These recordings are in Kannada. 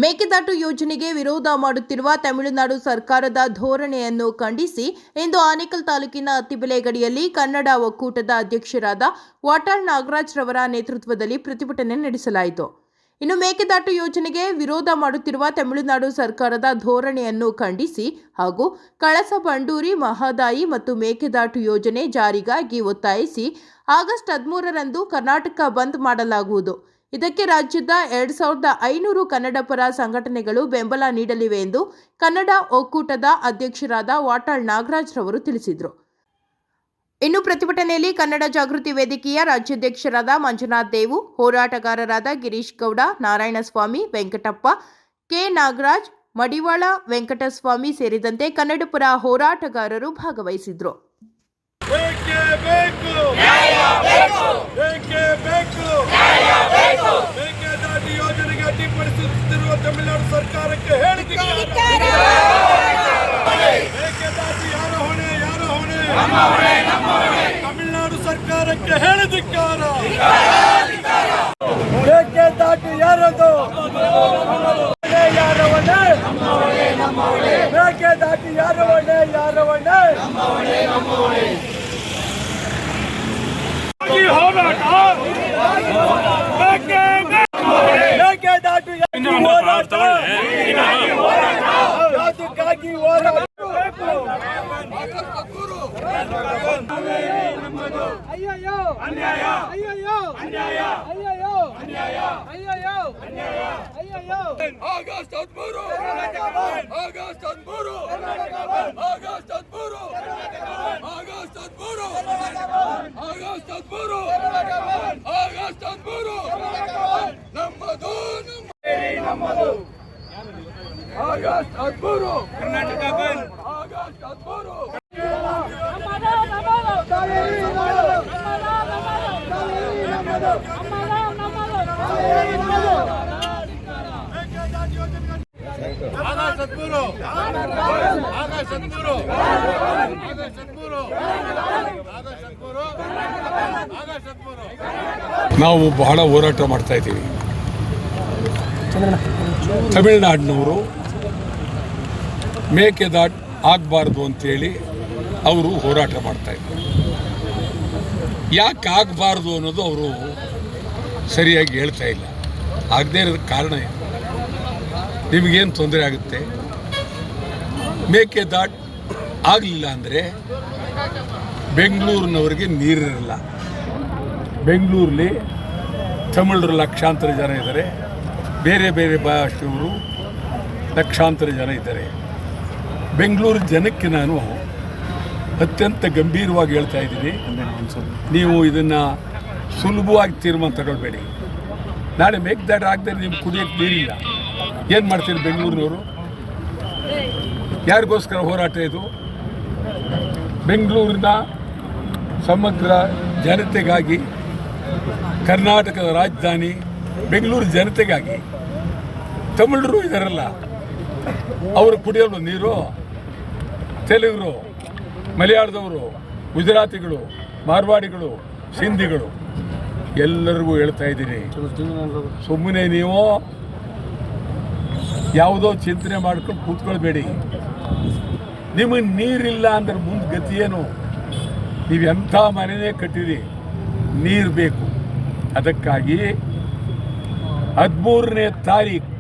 ಮೇಕೆದಾಟು ಯೋಜನೆಗೆ ವಿರೋಧ ಮಾಡುತ್ತಿರುವ ತಮಿಳುನಾಡು ಸರ್ಕಾರದ ಧೋರಣೆಯನ್ನು ಖಂಡಿಸಿ ಇಂದು ಆನೇಕಲ್ ತಾಲೂಕಿನ ಅತ್ತಿಬೆಲೆ ಗಡಿಯಲ್ಲಿ ಕನ್ನಡ ಒಕ್ಕೂಟದ ಅಧ್ಯಕ್ಷರಾದ ವಾಟಾಳ್ ನಾಗರಾಜ್ ರವರ ನೇತೃತ್ವದಲ್ಲಿ ಪ್ರತಿಭಟನೆ ನಡೆಸಲಾಯಿತು. ಇನ್ನು ಮೇಕೆದಾಟು ಯೋಜನೆಗೆ ವಿರೋಧ ಮಾಡುತ್ತಿರುವ ತಮಿಳುನಾಡು ಸರ್ಕಾರದ ಧೋರಣೆಯನ್ನು ಖಂಡಿಸಿ ಹಾಗೂ ಕಳಸಾ ಬಂಡೂರಿ ಮಹದಾಯಿ ಮತ್ತು ಮೇಕೆದಾಟು ಯೋಜನೆ ಜಾರಿಗಾಗಿ ಒತ್ತಾಯಿಸಿ ಆಗಸ್ಟ್ 13ರಂದು ಕರ್ನಾಟಕ ಬಂದ್ ಮಾಡಲಾಗುವುದು. ಇದಕ್ಕೆ ರಾಜ್ಯದ 2500 ಕನ್ನಡ ಪರ ಸಂಘಟನೆಗಳು ಬೆಂಬಲ ನೀಡಲಿವೆ ಎಂದು ಕನ್ನಡ ಒಕ್ಕೂಟದ ಅಧ್ಯಕ್ಷರಾದ ವಾಟಾಳ್ ನಾಗರಾಜ್ ರವರು ತಿಳಿಸಿದರು. ಇನ್ನು ಪ್ರತಿಭಟನೆಯಲ್ಲಿ ಕನ್ನಡ ಜಾಗೃತಿ ವೇದಿಕೆಯ ರಾಜ್ಯಾಧ್ಯಕ್ಷರಾದ ಮಂಜುನಾಥ್ ದೇವು, ಹೋರಾಟಗಾರರಾದ ಗಿರೀಶ್ ಗೌಡ, ನಾರಾಯಣಸ್ವಾಮಿ, ವೆಂಕಟಪ್ಪ, ಕೆ ನಾಗರಾಜ್, ಮಡಿವಾಳ ವೆಂಕಟಸ್ವಾಮಿ ಸೇರಿದಂತೆ ಕನ್ನಡಪರ ಹೋರಾಟಗಾರರು ಭಾಗವಹಿಸಿದರು. ಮೇಕೆದಾಟು ಯೋಜನೆಗೆ ಅಡ್ಡಿಪಡಿಸುತ್ತಿರುವ ತಮಿಳುನಾಡು ಸರ್ಕಾರಕ್ಕೆ ಮೇಕೆದಾಟು ಯಾರ ಹೊಣೆ? ತಮಿಳುನಾಡು ಸರ್ಕಾರಕ್ಕೆ ಹೇಳಿದಿಕ್ಕಾರ. ಮೇಕೆದಾಟು ಯಾರದು? ಯಾರ ಹೊಣೆ? ಮೇಕೆದಾಟು ಯಾರ ಹೊಣೆ? ಹೋರಾಟ ಮೇಕೆದಾಟು ಹೋರಾಟ ಅದಕ್ಕಾಗಿ ಹೋರಾಟ. ಅಯ್ಯಯ್ಯೋ ಅನ್ಯಾಯ, ಅಯ್ಯಯ್ಯೋ ಅನ್ಯಾಯ, ಅಯ್ಯಯ್ಯೋ ಅನ್ಯಾಯ, ಅಯ್ಯಯ್ಯೋ ಅನ್ಯಾಯ, ಅಯ್ಯಯ್ಯೋ. August 13 August 13 August 13 August 13 August 13 August 13 ನಮ್ಮದು ನಮ್ಮದು ಆಗಸ್ಟ್ 13 ಕರ್ನಾಟಕ ಬಂದ್. ಆಗಸ್ಟ್ 13 ನಾವು ಬಹಳ ಹೋರಾಟ ಮಾಡ್ತಾ ಇದ್ದೀವಿ. ತಮಿಳುನಾಡಿನವರು ಮೇಕೆದಾಟು ಆಗಬಾರ್ದು ಅಂತೇಳಿ ಅವರು ಹೋರಾಟ ಮಾಡ್ತಾ ಇದ್ದಾರೆ. ಯಾಕೆ ಆಗಬಾರ್ದು ಅನ್ನೋದು ಅವರು ಸರಿಯಾಗಿ ಹೇಳ್ತಾ ಇಲ್ಲ. ಆಗದೇ ಇರೋದಕ್ಕೆ ಕಾರಣ ಏನು? ನಿಮಗೇನು ತೊಂದರೆ ಆಗುತ್ತೆ? ಮೇಕೆದಾಟು ಆಗಲಿಲ್ಲ ಅಂದರೆ ಬೆಂಗಳೂರಿನವರಿಗೆ ನೀರಿರಲ್ಲ. ಬೆಂಗಳೂರಲ್ಲಿ ತಮಿಳರು ಲಕ್ಷಾಂತರ ಜನ ಇದ್ದಾರೆ, ಬೇರೆ ಬೇರೆ ಭಾಷೆಯವರು ಲಕ್ಷಾಂತರ ಜನ ಇದ್ದಾರೆ. ಬೆಂಗಳೂರು ಜನಕ್ಕೆ ನಾನು ಅತ್ಯಂತ ಗಂಭೀರವಾಗಿ ಹೇಳ್ತಾ ಇದ್ದೀನಿ, ನೀವು ಇದನ್ನು ಸುಲಭವಾಗಿ ತೀರ್ಮಾನ ತಗೊಳ್ಬೇಡಿ. ನಾಳೆ ಮೇಕೆದಾಟು ಆಗದೆ ನಿಮ್ಗೆ ಕುಡಿಯೋಕ್ಕೆ ನೀರಿಲ್ಲ, ಏನು ಮಾಡ್ತೀರಿ ಬೆಂಗಳೂರಿನವರು? ಯಾರಿಗೋಸ್ಕರ ಹೋರಾಟ ಇದು? ಬೆಂಗಳೂರಿನ ಸಮಗ್ರ ಜನತೆಗಾಗಿ, ಕರ್ನಾಟಕದ ರಾಜಧಾನಿ ಬೆಂಗಳೂರು ಜನತೆಗಾಗಿ. ತಮಿಳರು ಇದ್ದಾರಲ್ಲ, ಅವರು ಕುಡಿಯೋದು ನೀರು ತೆಲುಗರು, ಮಲಯಾಳದವರು, ಗುಜರಾತಿಗಳು, ಮಾರ್ವಾಡಿಗಳು, ಸಿಂಧಿಗಳು ಎಲ್ಲರಿಗೂ ಹೇಳ್ತಾ ಇದ್ದೀನಿ, ಸುಮ್ಮನೆ ನೀವು ಯಾವುದೋ ಚಿಂತನೆ ಮಾಡ್ಕೊಂಡು ಕೂತ್ಕೊಳ್ಬೇಡಿ. ನಿಮಗೆ ನೀರಿಲ್ಲ ಅಂದ್ರೆ ಮುಂದೆ ಗತಿ ಏನು? ನೀವು ಎಂಥ ಮನೆಯೇ ಕಟ್ಟಿರಿ, ನೀರು ಬೇಕು. ಅದಕ್ಕಾಗಿ 13ನೇ ತಾರೀಕು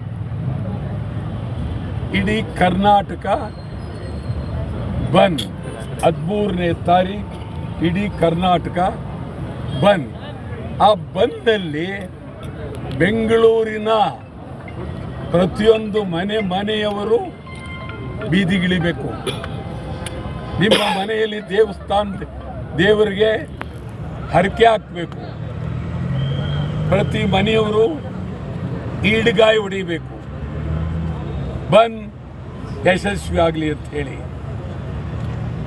ಇಡೀ ಕರ್ನಾಟಕ ಬಂದ್. 13ನೇ ತಾರೀಕು ಇಡೀ ಕರ್ನಾಟಕ ಬಂದ್. ಆ ಬಂದಲ್ಲಿ ಬೆಂಗಳೂರಿನ ಪ್ರತಿಯೊಂದು ಮನೆಯವರು ಬೀದಿಗಿಳಿಬೇಕು. ನಿಮ್ಮ ಮನೆಯಲ್ಲಿ ದೇವರಿಗೆ ಹರಕೆ ಹಾಕಬೇಕು. ಪ್ರತಿ ಮನೆಯವರು ಈಡುಗಾಯಿ ಹೊಡಿಬೇಕು. ಬಂದ್ ಯಶಸ್ವಿ ಆಗಲಿ ಅಂತ ಹೇಳಿ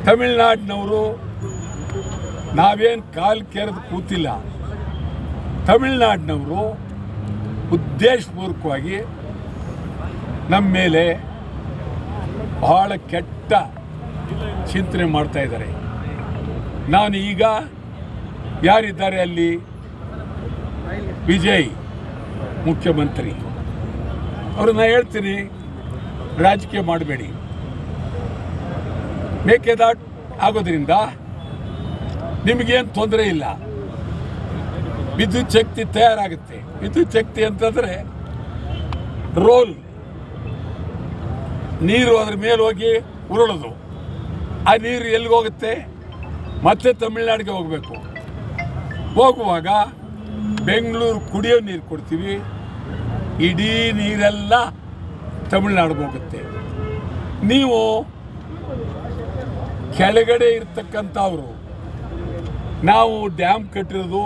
ತಮಿಳುನಾಡಿನವರು ನಾವೇನು ಕಾಲು ಕೆರೆದು ಕೂತಿಲ್ಲ. ತಮಿಳುನಾಡಿನವರು ಉದ್ದೇಶಪೂರ್ವಕವಾಗಿ ನಮ್ಮ ಮೇಲೆ ಬಹಳ ಕೆಟ್ಟ ಚಿಂತನೆ ಮಾಡ್ತಾ ಇದ್ದಾರೆ. ನಾನು ಈಗ ಯಾರಿದ್ದಾರೆ ಅಲ್ಲಿ? ವಿಜಯ್ ಮುಖ್ಯಮಂತ್ರಿ, ಅವ್ರನ್ನ ಹೇಳ್ತೀನಿ, ರಾಜಕೀಯ ಮಾಡಬೇಡಿ. ಮೇಕೆದಾಟು ಆಗೋದ್ರಿಂದ ನಿಮಗೇನು ತೊಂದರೆ ಇಲ್ಲ. ವಿದ್ಯುತ್ ಶಕ್ತಿ ತಯಾರಾಗುತ್ತೆ. ವಿದ್ಯುತ್ ಶಕ್ತಿ ಅಂತಂದರೆ ರೋಲ್, ನೀರು ಅದ್ರ ಮೇಲೆ ಹೋಗಿ ಉರುಳೋದು. ಆ ನೀರು ಎಲ್ಲಿಗೆ ಹೋಗುತ್ತೆ? ಮತ್ತೆ ತಮಿಳ್ನಾಡಿಗೆ ಹೋಗಬೇಕು. ಹೋಗುವಾಗ ಬೆಂಗಳೂರು ಕುಡಿಯೋ ನೀರು ಕೊಡ್ತೀವಿ, ಇಡೀ ನೀರೆಲ್ಲ ತಮಿಳ್ನಾಡಿಗೆ ಹೋಗುತ್ತೆ. ನೀವು ಕೆಳಗಡೆ ಇರ್ತಕ್ಕಂಥವ್ರು, ನಾವು ಡ್ಯಾಮ್ ಕಟ್ಟಿರೋದು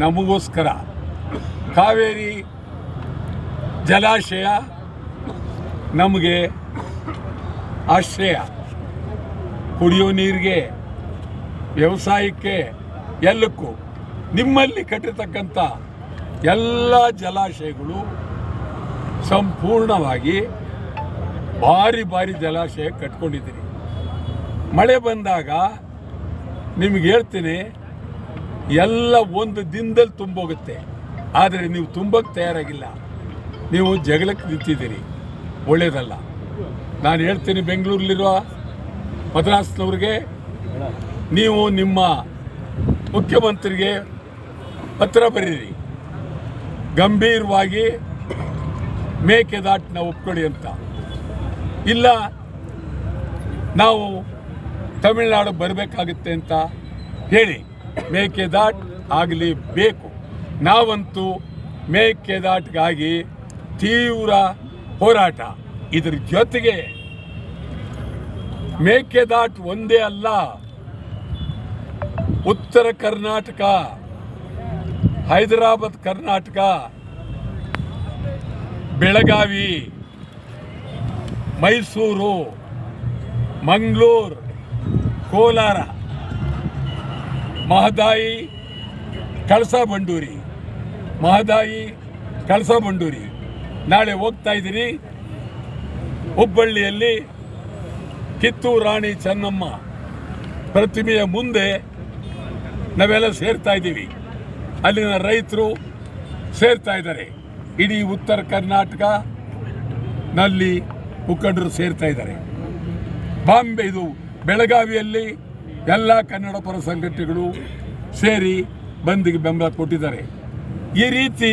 ನಮಗೋಸ್ಕರ. ಕಾವೇರಿ ಜಲಾಶಯ ನಮಗೆ ಆಶ್ರಯ, ಕುಡಿಯೋ ನೀರಿಗೆ, ವ್ಯವಸಾಯಕ್ಕೆ, ಎಲ್ಲಕ್ಕೂ. ನಿಮ್ಮಲ್ಲಿ ಕಟ್ಟಿರ್ತಕ್ಕಂಥ ಎಲ್ಲ ಜಲಾಶಯಗಳು ಸಂಪೂರ್ಣವಾಗಿ ಭಾರಿ ಭಾರಿ ಜಲಾಶಯ ಕಟ್ಕೊಂಡಿದ್ದೀರಿ. ಮಳೆ ಬಂದಾಗ ನಿಮ್ಗೆ ಹೇಳ್ತೀನಿ, ಎಲ್ಲ ಒಂದು ದಿನದಲ್ಲಿ ತುಂಬೋಗುತ್ತೆ. ಆದರೆ ನೀವು ತುಂಬಕ್ಕೆ ತಯಾರಾಗಿಲ್ಲ. ನೀವು ಜಗಳಕ್ಕೆ ನಿಂತಿದ್ದೀರಿ, ಒಳ್ಳೆಯದಲ್ಲ. ನಾನು ಹೇಳ್ತೀನಿ ಬೆಂಗಳೂರಲ್ಲಿರುವ ಮದ್ರಾಸ್ನವ್ರಿಗೆ, ನೀವು ನಿಮ್ಮ ಮುಖ್ಯಮಂತ್ರಿಗೆ ಪತ್ರ ಬರೀರಿ, ಗಂಭೀರವಾಗಿ ಮೇಕೆದಾಟನ್ನ ಒಪ್ಕೊಳ್ಳಿ ಅಂತ. ಇಲ್ಲ ನಾವು ತಮಿಳ್ನಾಡು ಬರಬೇಕಾಗುತ್ತೆ ಅಂತ ಹೇಳಿ, ಮೇಕೆದಾಟು ಆಗಲೇಬೇಕು. ನಾವಂತೂ ಮೇಕೆದಾಟಿಗಾಗಿ ತೀವ್ರ ಹೋರಾಟ. ಇದ್ರ ಜೊತೆಗೆ ಮೇಕೆದಾಟು ಒಂದೇ ಅಲ್ಲ, ಉತ್ತರ ಕರ್ನಾಟಕ, ಹೈದರಾಬಾದ್ ಕರ್ನಾಟಕ, ಬೆಳಗಾವಿ, ಮೈಸೂರು, ಮಂಗಳೂರು, ಕೋಲಾರ, ಮಹದಾಯಿ, ಕಳಸಾ ಬಂಡೂರಿ, ಮಹದಾಯಿ, ಕಳಸಾ ಬಂಡೂರಿ. ನಾಳೆ ಹೋಗ್ತಾ ಇದ್ದೀನಿ. ಹುಬ್ಬಳ್ಳಿಯಲ್ಲಿ ಕಿತ್ತೂರು ರಾಣಿ ಚೆನ್ನಮ್ಮ ಪ್ರತಿಮೆಯ ಮುಂದೆ ನಾವೆಲ್ಲ ಸೇರ್ತಾ ಇದ್ದೀವಿ. ಅಲ್ಲಿನ ರೈತರು ಸೇರ್ತಾ ಇದ್ದಾರೆ. ಇಡೀ ಉತ್ತರ ಕರ್ನಾಟಕನಲ್ಲಿ ಮುಖಂಡರು ಸೇರ್ತಾ ಇದ್ದಾರೆ. ಬಾಂಬೆ, ಇದು ಬೆಳಗಾವಿಯಲ್ಲಿ ಎಲ್ಲ ಕನ್ನಡ ಪರ ಸಂಘಟನೆಗಳು ಸೇರಿ ಬಂದ್ಗೆ ಬೆಂಬಲ ಕೊಟ್ಟಿದ್ದಾರೆ. ಈ ರೀತಿ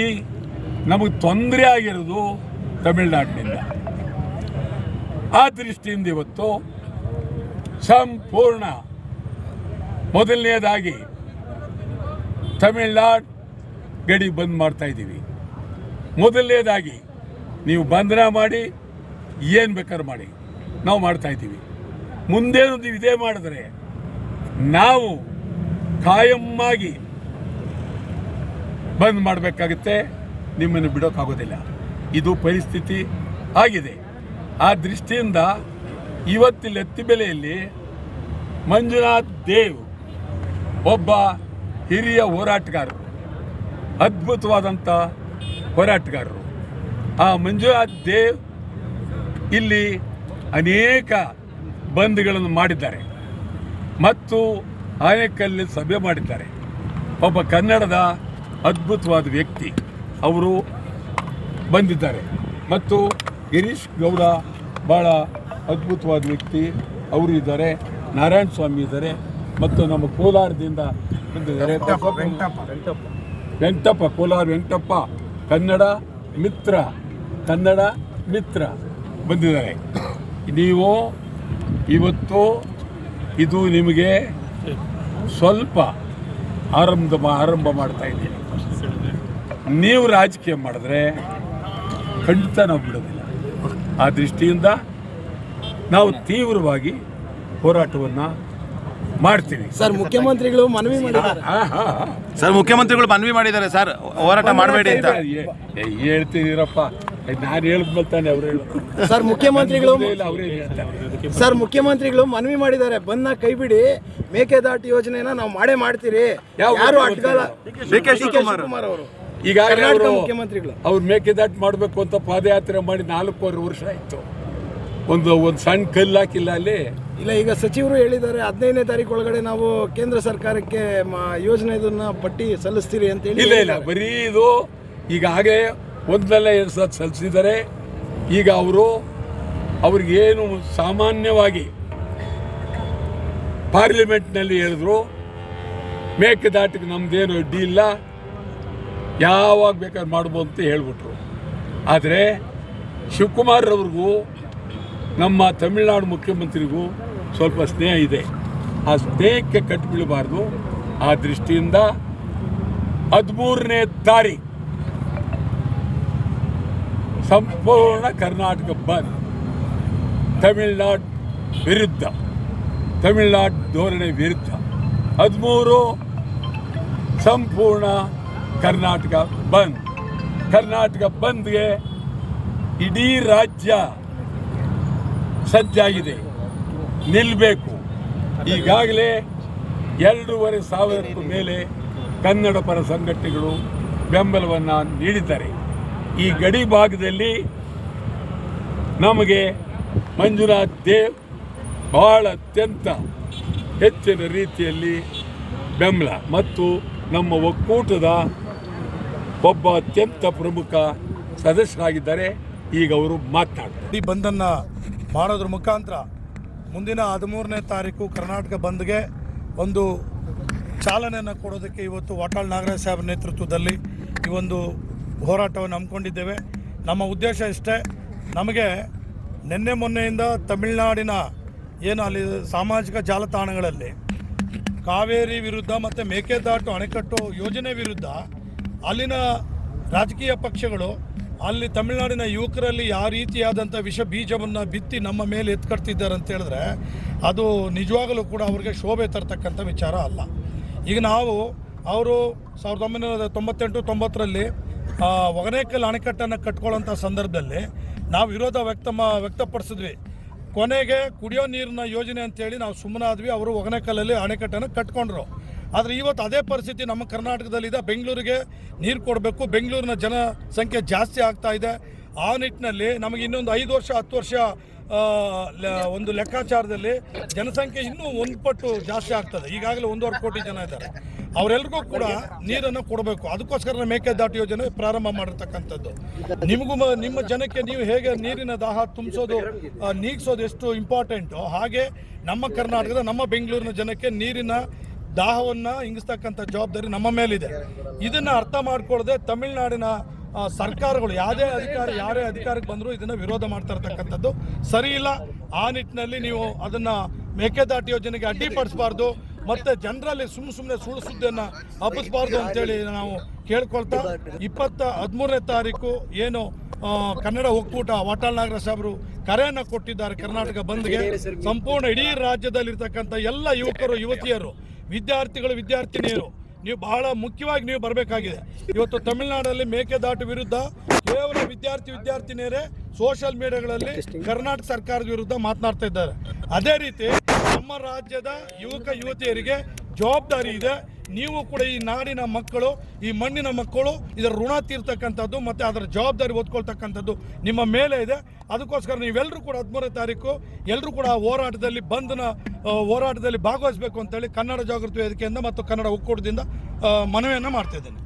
ನಮಗೆ ತೊಂದರೆ ಆಗಿರೋದು ತಮಿಳುನಾಡಿನಿಂದ. ಆ ದೃಷ್ಟಿಯಿಂದ ಇವತ್ತು ಸಂಪೂರ್ಣ ಮೊದಲನೇದಾಗಿ ತಮಿಳುನಾಡು ಗಡಿ ಬಂದ್ ಮಾಡ್ತಾ ಇದ್ದೀವಿ. ಮೊದಲನೇದಾಗಿ ನೀವು ಬಂಧನ ಮಾಡಿ, ಏನು ಬೇಕಾದ್ರೂ ಮಾಡಿ, ನಾವು ಮಾಡ್ತಾ ಇದ್ದೀವಿ. ಮುಂದೇನು ನೀವು ಇದೇ ಮಾಡಿದ್ರೆ ನಾವು ಕಾಯಮ್ಮಾಗಿ ಬಂದ್ ಮಾಡಬೇಕಾಗುತ್ತೆ, ನಿಮ್ಮನ್ನು ಬಿಡೋಕ್ಕಾಗೋದಿಲ್ಲ. ಇದು ಪರಿಸ್ಥಿತಿ ಆಗಿದೆ. ಆ ದೃಷ್ಟಿಯಿಂದ ಇವತ್ತಿನ ಎತ್ತಿಬೆಲೆಯಲ್ಲಿ ಮಂಜುನಾಥ್ ದೇವ್ ಒಬ್ಬ ಹಿರಿಯ ಹೋರಾಟಗಾರರು, ಅದ್ಭುತವಾದಂಥ ಹೋರಾಟಗಾರರು. ಆ ಮಂಜುನಾಥ್ ದೇವ್ ಇಲ್ಲಿ ಅನೇಕ ಬಂದ್ಗಳನ್ನು ಮಾಡಿದ್ದಾರೆ ಮತ್ತು ಆನೇಕಲ್ಲಿ ಸಭೆ ಮಾಡಿದ್ದಾರೆ. ಒಬ್ಬ ಕನ್ನಡದ ಅದ್ಭುತವಾದ ವ್ಯಕ್ತಿ ಅವರು ಬಂದಿದ್ದಾರೆ. ಮತ್ತು ಗಿರೀಶ್ ಗೌಡ ಭಾಳ ಅದ್ಭುತವಾದ ವ್ಯಕ್ತಿ ಅವರು ಇದ್ದಾರೆ. ನಾರಾಯಣ ಸ್ವಾಮಿ ಇದ್ದಾರೆ. ಮತ್ತು ನಮ್ಮ ಕೋಲಾರದಿಂದ ಬಂದಿದ್ದಾರೆ ವೆಂಕಟಪ್ಪ, ಕೋಲಾರ ವೆಂಕಟಪ್ಪ, ಕನ್ನಡ ಮಿತ್ರ ಬಂದಿದ್ದಾರೆ. ನೀವು ಇವತ್ತು ಇದು ನಿಮಗೆ ಸ್ವಲ್ಪ ಆರಂಭ ಮಾಡ್ತಾ ಇದ್ದೀನಿ. ನೀವು ರಾಜಕೀಯ ಮಾಡಿದ್ರೆ ಖಂಡಿತ ನಾವು ಬಿಡೋದಿಲ್ಲ. ಆ ದೃಷ್ಟಿಯಿಂದ ನಾವು ತೀವ್ರವಾಗಿ ಹೋರಾಟವನ್ನು ಮಾಡ್ತೀವಿ. ಸರ್, ಮುಖ್ಯಮಂತ್ರಿಗಳು ಮನವಿ ಮಾಡಿದ್ದಾರೆ. ಸರ್, ಹೋರಾಟ ಮಾಡಬೇಡಿ ಅಂತ ಹೇಳ್ತೀರಪ್ಪ. ನಾನು ಹೇಳಿದ್ಮೇಲೆ ತಾನೆ ಅವ್ರು ಹೇಳೋದು. ಸರ್, ಮುಖ್ಯಮಂತ್ರಿಗಳು ಮನವಿ ಮಾಡಿದ್ದಾರೆ, ಬಂದ ಕೈ ಬಿಡಿ, ಮೇಕೆದಾಟು ಯೋಜನೆನ ನಾವು ಮಾಡ್ತೀರಿ, ಯಾರು ಅಡ್ಗಲ್ಲ. ಡಿ.ಕೆ. ಶಿವಕುಮಾರ್ ಅವರು ಈಗಾಗಲೇ ಮುಖ್ಯಮಂತ್ರಿಗಳು ಅವ್ರು ಮೇಕೆದಾಟು ಮಾಡಬೇಕು ಅಂತ ಪಾದಯಾತ್ರೆ ಮಾಡಿ 4.5 ವರ್ಷ ಆಯಿತು. ಒಂದು ಸಣ್ಣ ಕಲ್ಲು ಹಾಕಿಲ್ಲ ಅಲ್ಲಿ. ಇಲ್ಲ, ಈಗ ಸಚಿವರು ಹೇಳಿದ್ದಾರೆ 15ನೇ ತಾರೀಕು ಒಳಗಡೆ ನಾವು ಕೇಂದ್ರ ಸರ್ಕಾರಕ್ಕೆ ಯೋಜನೆ ಇದನ್ನ ಪಟ್ಟಿ ಸಲ್ಲಿಸ್ತೀರಿ ಅಂತ ಹೇಳಿ. ಇಲ್ಲ, ಬರೀ ಇದು ಈಗಾಗಲೇ ಒಂದಲ್ಲ 2 ಸಲ ಸಲ್ಲಿಸಿದ್ದಾರೆ. ಈಗ ಅವ್ರಿಗೇನು ಸಾಮಾನ್ಯವಾಗಿ ಪಾರ್ಲಿಮೆಂಟ್ನಲ್ಲಿ ಹೇಳಿದ್ರು, ಮೇಕೆದಾಟಿಗೆ ನಮ್ಮದೇನು ಅಡ್ಡಿ ಇಲ್ಲ, ಯಾವಾಗ ಬೇಕಾದ್ರೆ ಮಾಡ್ಬೋದು ಅಂತ ಹೇಳ್ಬಿಟ್ರು. ಆದರೆ ಶಿವಕುಮಾರ್ ಅವ್ರಿಗೂ ನಮ್ಮ ತಮಿಳುನಾಡು ಮುಖ್ಯಮಂತ್ರಿಗೂ ಸ್ವಲ್ಪ ಸ್ನೇಹ ಇದೆ. ಆ ಸ್ನೇಹಕ್ಕೆ ಕಟ್ಟು ಬೀಳಬಾರ್ದು. ಆ ದೃಷ್ಟಿಯಿಂದ 13ನೇ ತಾರೀಕು ಸಂಪೂರ್ಣ ಕರ್ನಾಟಕ ಬಂದ್, ತಮಿಳುನಾಡು ವಿರುದ್ಧ, ತಮಿಳುನಾಡು ಧೋರಣೆ ವಿರುದ್ಧ 13 ಸಂಪೂರ್ಣ ಕರ್ನಾಟಕ ಬಂದ್. ಕರ್ನಾಟಕ ಬಂದ್ಗೆ ಇಡೀ ರಾಜ್ಯ ಸಜ್ಜಾಗಿದೆ, ನಿಲ್ಲಬೇಕು. ಈಗಾಗಲೇ 2,500ಕ್ಕೂ ಮೇಲೆ ಕನ್ನಡ ಪರ ಸಂಘಟನೆಗಳು ಬೆಂಬಲವನ್ನು ನೀಡಿದ್ದಾರೆ. ಈ ಗಡಿ ಭಾಗದಲ್ಲಿ ನಮಗೆ ಮಂಜುನಾಥ್ ದೇವ್ ಬಹಳ ಅತ್ಯಂತ ಹೆಚ್ಚಿನ ರೀತಿಯಲ್ಲಿ ಬೆಂಬಲ ಮತ್ತು ನಮ್ಮ ಒಕ್ಕೂಟದ ಒಬ್ಬ ಅತ್ಯಂತ ಪ್ರಮುಖ ಸದಸ್ಯರಾಗಿದ್ದಾರೆ. ಈಗ ಅವರು ಮಾತನಾಡ್ತಾರೆ. ಈ ಬಂದನ್ನು ಮಾಡೋದ್ರ ಮುಖಾಂತರ ಮುಂದಿನ 13ನೇ ತಾರೀಕು ಕರ್ನಾಟಕ ಬಂದ್ಗೆ ಒಂದು ಚಾಲನೆಯನ್ನು ಕೊಡೋದಕ್ಕೆ ಇವತ್ತು ವಾಟಾಳ್ ನಾಗರಾಜ್ ಸಾಹೇಬ್ರ ನೇತೃತ್ವದಲ್ಲಿ ಈ ಒಂದು ಹೋರಾಟವನ್ನು ಹಮ್ಮಿಕೊಂಡಿದ್ದೇವೆ. ನಮ್ಮ ಉದ್ದೇಶ ಇಷ್ಟೇ, ನಮಗೆ ನಿನ್ನೆ ಮೊನ್ನೆಯಿಂದ ತಮಿಳುನಾಡಿನ ಏನು ಅಲ್ಲಿ ಸಾಮಾಜಿಕ ಜಾಲತಾಣಗಳಲ್ಲಿ ಕಾವೇರಿ ವಿರುದ್ಧ ಮತ್ತು ಮೇಕೆದಾಟು ಅಣೆಕಟ್ಟು ಯೋಜನೆ ವಿರುದ್ಧ ಅಲ್ಲಿನ ರಾಜಕೀಯ ಪಕ್ಷಗಳು ಅಲ್ಲಿ ತಮಿಳುನಾಡಿನ ಯುವಕರಲ್ಲಿ ಯಾವ ರೀತಿಯಾದಂಥ ವಿಷ ಬೀಜವನ್ನು ಬಿತ್ತಿ ನಮ್ಮ ಮೇಲೆ ಎತ್ಕಡ್ತಿದ್ದಾರೆ ಅಂತ ಹೇಳಿದ್ರೆ ಅದು ನಿಜವಾಗಲೂ ಕೂಡ ಅವ್ರಿಗೆ ಶೋಭೆ ತರ್ತಕ್ಕಂಥ ವಿಚಾರ ಅಲ್ಲ. ಈಗ ಅವರು 1998-90ರಲ್ಲಿ ಒಗನೇಕಲ್ ಅಣೆಕಟ್ಟನ್ನು ಕಟ್ಕೊಳ್ಳೋಂಥ ಸಂದರ್ಭದಲ್ಲಿ ನಾವು ವಿರೋಧ ವ್ಯಕ್ತಪಡಿಸಿದ್ವಿ. ಕೊನೆಗೆ ಕುಡಿಯೋ ನೀರಿನ ಯೋಜನೆ ಅಂತೇಳಿ ನಾವು ಸುಮ್ಮನಾದ್ವಿ. ಅವರು ಒಗನೇಕಲ್ಲಲ್ಲಿ ಅಣೆಕಟ್ಟನ್ನು ಕಟ್ಕೊಂಡ್ರು. ಆದರೆ ಇವತ್ತು ಅದೇ ಪರಿಸ್ಥಿತಿ ನಮ್ಮ ಕರ್ನಾಟಕದಲ್ಲಿದೆ. ಬೆಂಗಳೂರಿಗೆ ನೀರು ಕೊಡಬೇಕು, ಬೆಂಗಳೂರಿನ ಜನಸಂಖ್ಯೆ ಜಾಸ್ತಿ ಆಗ್ತಾ ಇದೆ. ಆ ನಿಟ್ಟಿನಲ್ಲಿ ನಮಗೆ ಇನ್ನೊಂದು 5 ವರ್ಷ 10 ವರ್ಷ ಒಂದು ಲೆಕ್ಕಾಚಾರದಲ್ಲಿ ಜನಸಂಖ್ಯೆ ಇನ್ನೂ 1 ಪಟ್ಟು ಜಾಸ್ತಿ ಆಗ್ತದೆ. ಈಗಾಗಲೇ 1.5 ಕೋಟಿ ಜನ ಇದ್ದಾರೆ. ಅವರೆಲ್ಲರಿಗೂ ಕೂಡ ನೀರನ್ನು ಕೊಡಬೇಕು. ಅದಕ್ಕೋಸ್ಕರ ಮೇಕೆದಾಟು ಯೋಜನೆ ಪ್ರಾರಂಭ ಮಾಡಿರ್ತಕ್ಕಂಥದ್ದು. ನಿಮ್ಮ ಜನಕ್ಕೆ ನೀವು ಹೇಗೆ ನೀರಿನ ದಾಹ ತುಂಬಿಸೋದು ನೀಗಿಸೋದು ಎಷ್ಟು ಇಂಪಾರ್ಟೆಂಟು, ಹಾಗೆ ನಮ್ಮ ಕರ್ನಾಟಕದ ನಮ್ಮ ಬೆಂಗಳೂರಿನ ಜನಕ್ಕೆ ನೀರಿನ ದಾಹವನ್ನು ಇಂಗಿಸ್ತಕ್ಕಂಥ ಜವಾಬ್ದಾರಿ ನಮ್ಮ ಮೇಲಿದೆ. ಇದನ್ನು ಅರ್ಥ ಮಾಡ್ಕೊಳ್ಳದೆ ತಮಿಳುನಾಡಿನ ಸರ್ಕಾರಗಳು ಯಾರೇ ಅಧಿಕಾರಕ್ಕೆ ಬಂದರೂ ಇದನ್ನು ವಿರೋಧ ಮಾಡ್ತಾ ಇರ್ತಕ್ಕಂಥದ್ದು ಸರಿ ಇಲ್ಲ. ಆ ನಿಟ್ಟಿನಲ್ಲಿ ನೀವು ಅದನ್ನು ಮೇಕೆದಾಟು ಯೋಜನೆಗೆ ಅಡ್ಡಿಪಡಿಸಬಾರ್ದು ಮತ್ತು ಜನರಲ್ಲಿ ಸುಮ್ಮನೆ ಸುಳ್ಳು ಸುದ್ದಿಯನ್ನು ಹಬ್ಬಿಸಬಾರ್ದು ಅಂತೇಳಿ ನಾವು ಕೇಳ್ಕೊಳ್ತಾ 13ನೇ ತಾರೀಕು ಏನು ಕನ್ನಡ ಒಕ್ಕೂಟ ವಾಟಾಳ್ ನಾಗರಾಜ್ ಸಾಹೇಬರು ಕರೆಯನ್ನು ಕೊಟ್ಟಿದ್ದಾರೆ ಕರ್ನಾಟಕ ಬಂದ್ಗೆ. ಸಂಪೂರ್ಣ ಇಡೀ ರಾಜ್ಯದಲ್ಲಿರ್ತಕ್ಕಂಥ ಎಲ್ಲ ಯುವಕರು ಯುವತಿಯರು ವಿದ್ಯಾರ್ಥಿನಿಯರು ನೀವು ಬಹಳ ಮುಖ್ಯವಾಗಿ ನೀವು ಬರಬೇಕಾಗಿದೆ. ಇವತ್ತು ತಮಿಳುನಾಡಲ್ಲಿ ಮೇಕೆದಾಟು ವಿರುದ್ಧ ಕೇವಲ ವಿದ್ಯಾರ್ಥಿನಿಯರೇ ಸೋಷಿಯಲ್ ಮೀಡಿಯಾಗಳಲ್ಲಿ ಕರ್ನಾಟಕ ಸರ್ಕಾರದ ವಿರುದ್ಧ ಮಾತನಾಡ್ತಾ ಇದ್ದಾರೆ. ಅದೇ ರೀತಿ ನಮ್ಮ ರಾಜ್ಯದ ಯುವತಿಯರಿಗೆ ಜವಾಬ್ದಾರಿ ಇದೆ. ನೀವು ಕೂಡ ಈ ನಾಡಿನ ಮಕ್ಕಳು, ಈ ಮಣ್ಣಿನ ಮಕ್ಕಳು, ಇದರ ಋಣ ತೀರ್ತಕ್ಕಂಥದ್ದು ಮತ್ತು ಅದರ ಜವಾಬ್ದಾರಿ ಹೊತ್ಕೊಳ್ತಕ್ಕಂಥದ್ದು ನಿಮ್ಮ ಮೇಲೆ ಇದೆ. ಅದಕ್ಕೋಸ್ಕರ ನೀವೆಲ್ಲರೂ ಕೂಡ 13ನೇ ತಾರೀಕು ಎಲ್ಲರೂ ಕೂಡ ಹೋರಾಟದಲ್ಲಿ ಭಾಗವಹಿಸಬೇಕು ಅಂತೇಳಿ ಕನ್ನಡ ಜಾಗೃತಿ ವೇದಿಕೆಯಿಂದ ಮತ್ತು ಕನ್ನಡ ಒಕ್ಕೂಟದಿಂದ ಮನವಿಯನ್ನು ಮಾಡ್ತಾ ಇದ್ದೇನೆ.